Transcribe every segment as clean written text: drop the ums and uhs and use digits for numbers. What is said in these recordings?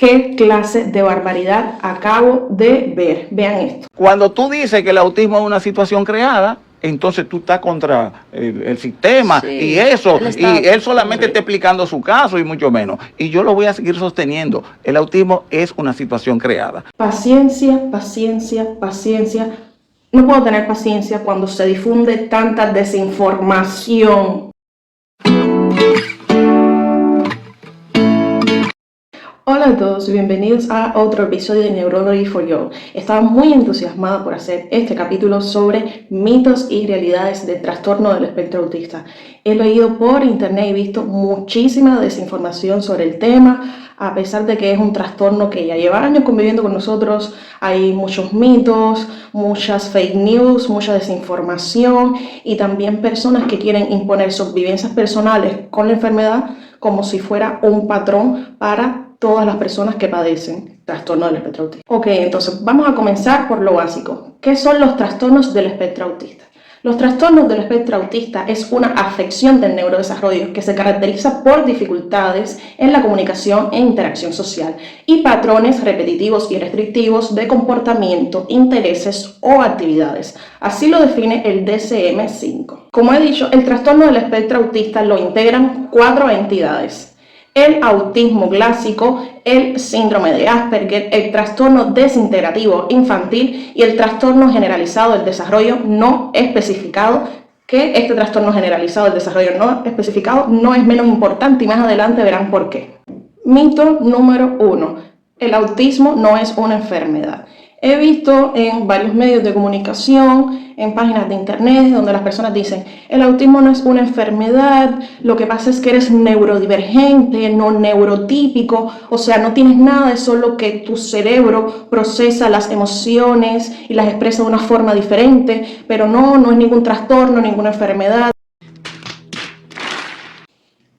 ¿Qué clase de barbaridad acabo de ver? Vean esto. Cuando tú dices que el autismo es una situación creada, entonces tú estás contra el sistema, sí, y eso, y él solamente está explicando su caso y mucho menos. Y yo lo voy a seguir sosteniendo. El autismo es una situación creada. Paciencia, paciencia, paciencia. No puedo tener paciencia cuando se difunde tanta desinformación. Hola a todos y bienvenidos a otro episodio de Neurology for You. Estaba muy entusiasmada por hacer este capítulo sobre mitos y realidades del trastorno del espectro autista. He leído por internet y visto muchísima desinformación sobre el tema, a pesar de que es un trastorno que ya lleva años conviviendo con nosotros. Hay muchos mitos, muchas fake news, mucha desinformación y también personas que quieren imponer sus vivencias personales con la enfermedad como si fuera un patrón para todas las personas que padecen trastorno del espectro autista. Ok, entonces vamos a comenzar por lo básico. ¿Qué son los trastornos del espectro autista? Los trastornos del espectro autista es una afección del neurodesarrollo que se caracteriza por dificultades en la comunicación e interacción social y patrones repetitivos y restrictivos de comportamiento, intereses o actividades. Así lo define el DSM-5. Como he dicho, el trastorno del espectro autista lo integran 4 entidades: el autismo clásico, el síndrome de Asperger, el trastorno desintegrativo infantil y el trastorno generalizado del desarrollo no especificado, que este trastorno generalizado del desarrollo no especificado no es menos importante y más adelante verán por qué. Mito número 1. El autismo no es una enfermedad. He visto en varios medios de comunicación, en páginas de internet, donde las personas dicen: el autismo no es una enfermedad, lo que pasa es que eres neurodivergente, no neurotípico, o sea, no tienes nada, es solo que tu cerebro procesa las emociones y las expresa de una forma diferente, pero no es ningún trastorno, ninguna enfermedad.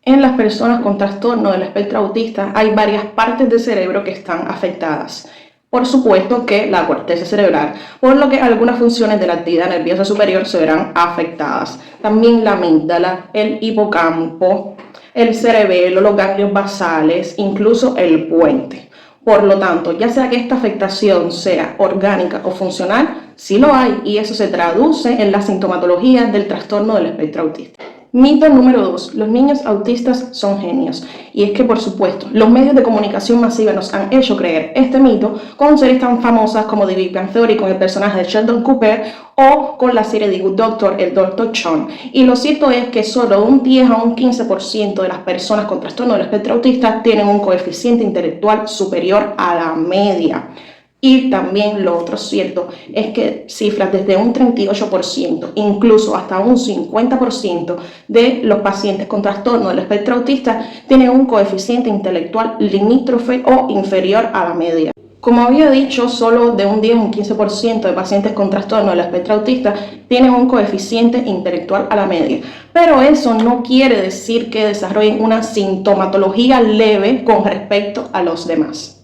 En las personas con trastorno del espectro autista hay varias partes del cerebro que están afectadas. Por supuesto que la corteza cerebral, por lo que algunas funciones de la actividad nerviosa superior se verán afectadas. También la amígdala, el hipocampo, el cerebelo, los ganglios basales, incluso el puente. Por lo tanto, ya sea que esta afectación sea orgánica o funcional, sí lo hay, y eso se traduce en la sintomatología del trastorno del espectro autista. Mito número 2. Los niños autistas son genios. Y es que, por supuesto, los medios de comunicación masiva nos han hecho creer este mito con series tan famosas como The Big Bang Theory con el personaje de Sheldon Cooper o con la serie The Good Doctor, el Dr. Chon. Y lo cierto es que solo un 10 a un 15% de las personas con trastorno del espectro autista tienen un coeficiente intelectual superior a la media. Y también lo otro cierto es que cifras desde un 38%, incluso hasta un 50% de los pacientes con trastorno del espectro autista tienen un coeficiente intelectual limítrofe o inferior a la media. Como había dicho, solo de un 10 a un 15% de pacientes con trastorno del espectro autista tienen un coeficiente intelectual a la media. Pero eso no quiere decir que desarrollen una sintomatología leve con respecto a los demás.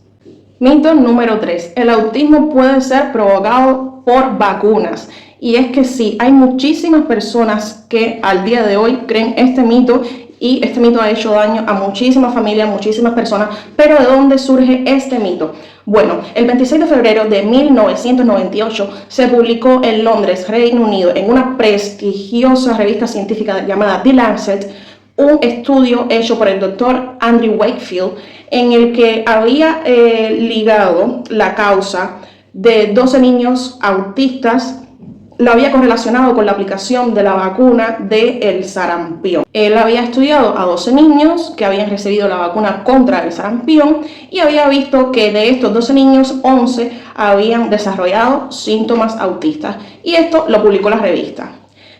Mito número 3. El autismo puede ser provocado por vacunas. Y es que sí, hay muchísimas personas que al día de hoy creen este mito, y este mito ha hecho daño a muchísimas familias, muchísimas personas. Pero ¿de dónde surge este mito? Bueno, el 26 de febrero de 1998 se publicó en Londres, Reino Unido, en una prestigiosa revista científica llamada The Lancet, un estudio hecho por el doctor Andrew Wakefield, en el que había ligado la causa de 12 niños autistas, lo había correlacionado con la aplicación de la vacuna del sarampión. Él había estudiado a 12 niños que habían recibido la vacuna contra el sarampión y había visto que de estos 12 niños, 11 habían desarrollado síntomas autistas, y esto lo publicó la revista.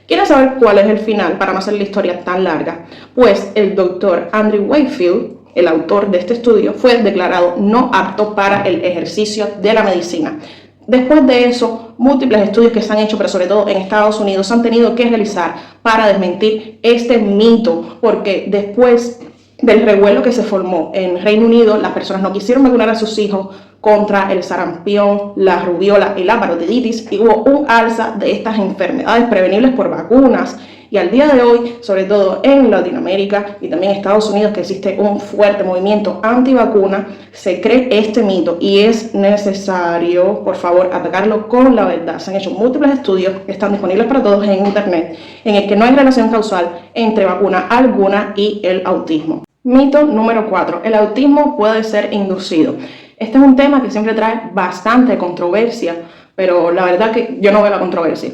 ¿Quieres saber cuál es el final para no hacer la historia tan larga? Pues el doctor Andrew Wakefield, el autor de este estudio, fue declarado no apto para el ejercicio de la medicina. Después de eso, múltiples estudios que se han hecho, pero sobre todo en Estados Unidos, se han tenido que realizar para desmentir este mito, porque después del revuelo que se formó en Reino Unido, las personas no quisieron vacunar a sus hijos contra el sarampión, la rubiola y la parotiditis, y hubo un alza de estas enfermedades prevenibles por vacunas. Y al día de hoy, sobre todo en Latinoamérica y también en Estados Unidos, que existe un fuerte movimiento antivacuna, se cree este mito y es necesario, por favor, atacarlo con la verdad. Se han hecho múltiples estudios que están disponibles para todos en internet, en el que no hay relación causal entre vacuna alguna y el autismo. Mito número 4. El autismo puede ser inducido. Este es un tema que siempre trae bastante controversia, pero la verdad que yo no veo la controversia.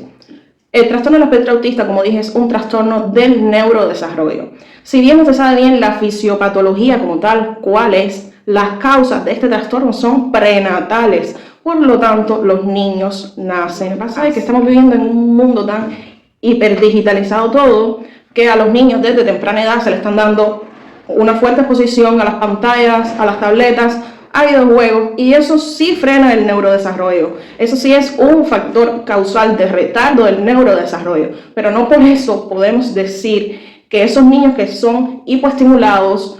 El trastorno del espectro autista, como dije, es un trastorno del neurodesarrollo. Si bien no se sabe bien la fisiopatología como tal, cuál es, las causas de este trastorno son prenatales. Por lo tanto, los niños nacen. Pasa que estamos viviendo en un mundo tan hiperdigitalizado todo, que a los niños desde temprana edad se le están dando una fuerte exposición a las pantallas, a las tabletas, a videojuegos, y eso sí frena el neurodesarrollo. Eso sí es un factor causal de retardo del neurodesarrollo, pero no por eso podemos decir que esos niños que son hipoestimulados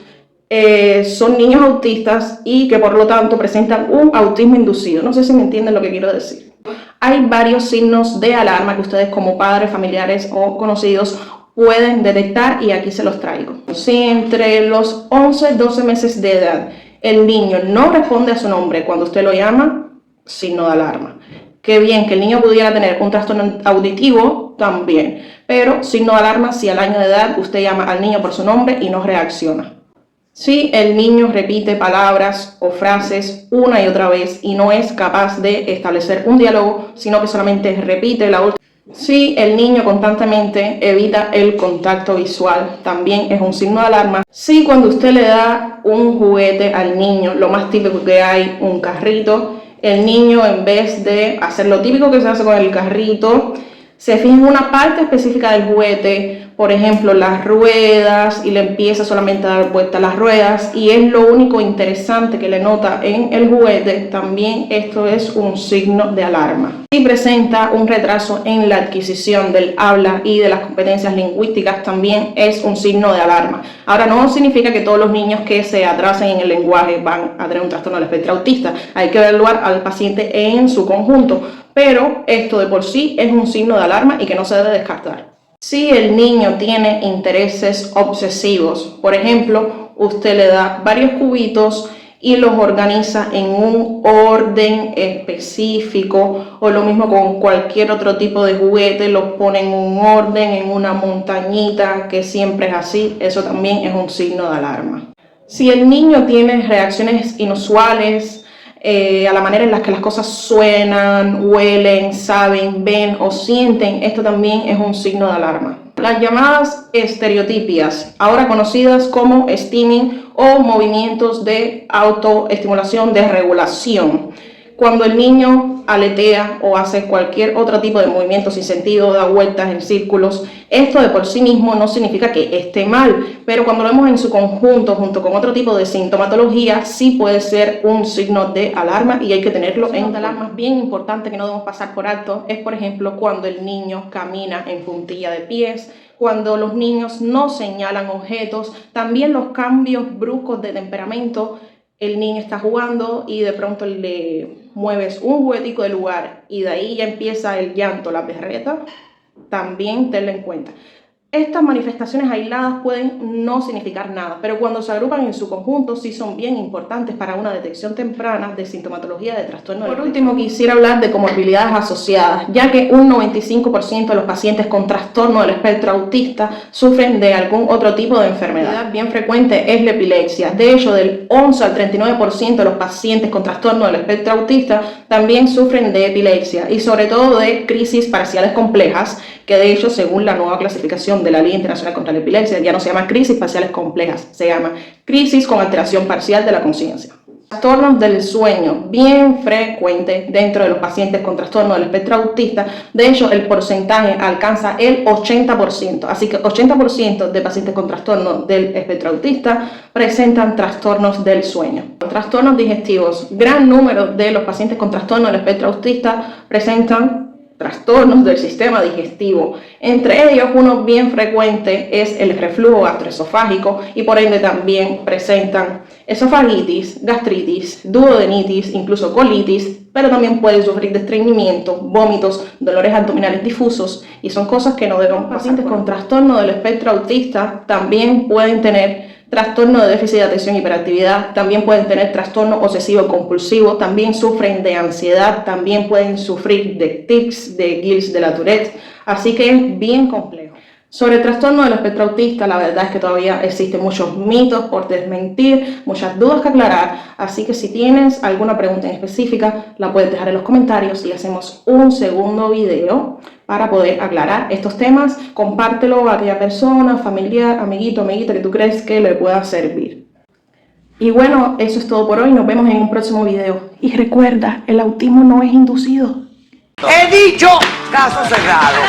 son niños autistas y que por lo tanto presentan un autismo inducido. No sé si me entienden lo que quiero decir. Hay varios signos de alarma que ustedes como padres, familiares o conocidos pueden detectar y aquí se los traigo. Si entre los 11 y 12 meses de edad el niño no responde a su nombre cuando usted lo llama, signo de alarma. Qué bien que el niño pudiera tener un trastorno auditivo también, pero signo de alarma si al año de edad usted llama al niño por su nombre y no reacciona. Si el niño repite palabras o frases una y otra vez y no es capaz de establecer un diálogo, sino que solamente repite la última. Si el niño constantemente evita el contacto visual, también es un signo de alarma. Si cuando usted le da un juguete al niño, lo más típico que hay, un carrito, el niño en vez de hacer lo típico que se hace con el carrito, se fija en una parte específica del juguete, por ejemplo las ruedas, y le empieza solamente a dar vueltas a las ruedas y es lo único interesante que le nota en el juguete, también esto es un signo de alarma. Si presenta un retraso en la adquisición del habla y de las competencias lingüísticas, también es un signo de alarma. Ahora, no significa que todos los niños que se atrasen en el lenguaje van a tener un trastorno del espectro autista. Hay que evaluar al paciente en su conjunto, pero esto de por sí es un signo de alarma y que no se debe descartar. Si el niño tiene intereses obsesivos, por ejemplo, usted le da varios cubitos y los organiza en un orden específico, o lo mismo con cualquier otro tipo de juguete, los pone en un orden, en una montañita, que siempre es así, eso también es un signo de alarma. Si el niño tiene reacciones inusuales, a la manera en la que las cosas suenan, huelen, saben, ven o sienten, esto también es un signo de alarma. Las llamadas estereotipias, ahora conocidas como stimming o movimientos de autoestimulación de regulación. Cuando el niño aletea o hace cualquier otro tipo de movimiento sin sentido, da vueltas en círculos, esto de por sí mismo no significa que esté mal, pero cuando lo vemos en su conjunto, junto con otro tipo de sintomatología, sí puede ser un signo de alarma y hay que tenerlo en cuenta. Alarmas bien importante que no debemos pasar por alto es, por ejemplo, cuando el niño camina en puntilla de pies, cuando los niños no señalan objetos, también los cambios bruscos de temperamento. El niño está jugando y de pronto le mueves un juguetico del lugar y de ahí ya empieza el llanto, la berreta, también tenlo en cuenta. Estas manifestaciones aisladas pueden no significar nada, pero cuando se agrupan en su conjunto sí son bien importantes para una detección temprana de sintomatología de trastorno. Por último, quisiera hablar de comorbilidades asociadas, ya que un 95% de los pacientes con trastorno del espectro autista sufren de algún otro tipo de enfermedad. Bien frecuente es la epilepsia. De hecho, del 11 al 39% de los pacientes con trastorno del espectro autista también sufren de epilepsia y sobre todo de crisis parciales complejas, que de hecho, según la nueva clasificación de la Liga Internacional contra la Epilepsia, ya no se llama crisis parciales complejas, se llama crisis con alteración parcial de la conciencia. Trastornos del sueño, bien frecuente dentro de los pacientes con trastorno del espectro autista. De hecho, el porcentaje alcanza el 80%, así que 80% de pacientes con trastorno del espectro autista presentan trastornos del sueño. Trastornos digestivos, gran número de los pacientes con trastorno del espectro autista presentan trastornos del sistema digestivo. Entre ellos, uno bien frecuente es el reflujo gastroesofágico y por ende también presentan esofagitis, gastritis, duodenitis, incluso colitis, pero también pueden sufrir de estreñimiento, vómitos, dolores abdominales difusos y son cosas que no deben pasar. Pacientes con trastorno del espectro autista también pueden tener trastorno de déficit de atención y hiperactividad, también pueden tener trastorno obsesivo compulsivo, también sufren de ansiedad, también pueden sufrir de tics, de guilt, de la Tourette, así que es bien complejo. Sobre el trastorno del espectro autista, la verdad es que todavía existen muchos mitos por desmentir, muchas dudas que aclarar, así que si tienes alguna pregunta en específica, la puedes dejar en los comentarios y hacemos un segundo video para poder aclarar estos temas. Compártelo a aquella persona, familiar, amiguito, amiguita que tú crees que le pueda servir. Y bueno, eso es todo por hoy, nos vemos en un próximo video. Y recuerda, el autismo no es inducido. He dicho, caso cerrado.